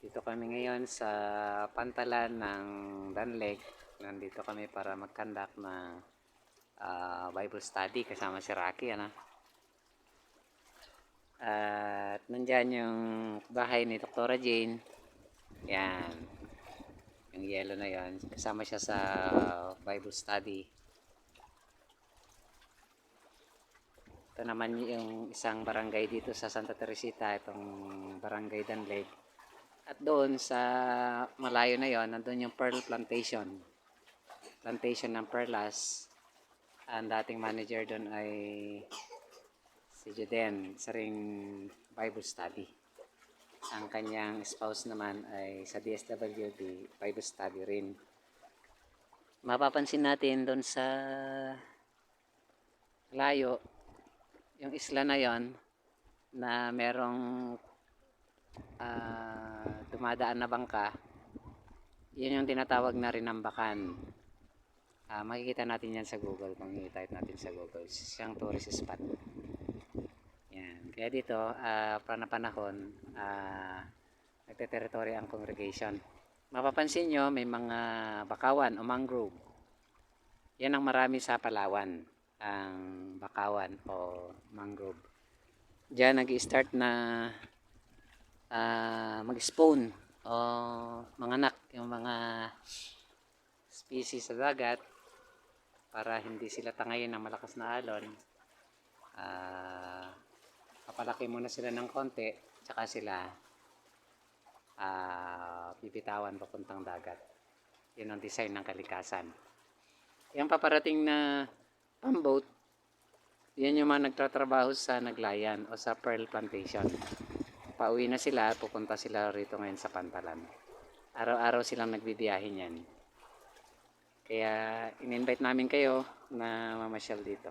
Dito kami ngayon sa pantalan ng Danleg. Nandito kami para mag-conduct ng Bible study kasama si Rocky. Ano? At nandyan yung bahay ni Dr. Jane. Yan. Yung yellow na yan. Kasama siya sa Bible study. Ito naman yung isang barangay dito sa Santa Teresita. Itong barangay Danleg. At doon sa malayo na yon, nandun yung Pearl Plantation. Plantation ng Perlas. Ang dating manager doon ay si Juden, sa ring Bible study. Ang kanyang spouse naman ay sa DSWD Bible study rin. Mapapansin natin doon sa layo, yung isla na yon na merong dumadaan na bangka. Yun yung tinatawag na Rinambakan. Makikita natin yan sa Google kung i-type natin sa Google. Siyang tourist spot. Yan. Kaya dito, panahon, nagte-territory ang congregation. Mapapansin nyo, may mga bakawan o mangrove. Yan ang marami sa Palawan. Ang bakawan o mangrove. Diyan nag-start na mag-spawn o manganak yung mga species sa dagat para hindi sila tangayin ng malakas na alon. Papalaki muna sila ng konti tsaka sila bibitawan papuntang dagat. Yun ang design ng kalikasan. Yung paparating na pamboat, yan yung mga nagtatrabaho sa Naglayan o sa Pearl Plantation. Pauwi na sila at pupunta sila rito ngayon sa pantalan. Araw-araw silang nagbibiyahe niyan. Kaya in-invite namin kayo na mamasyal dito.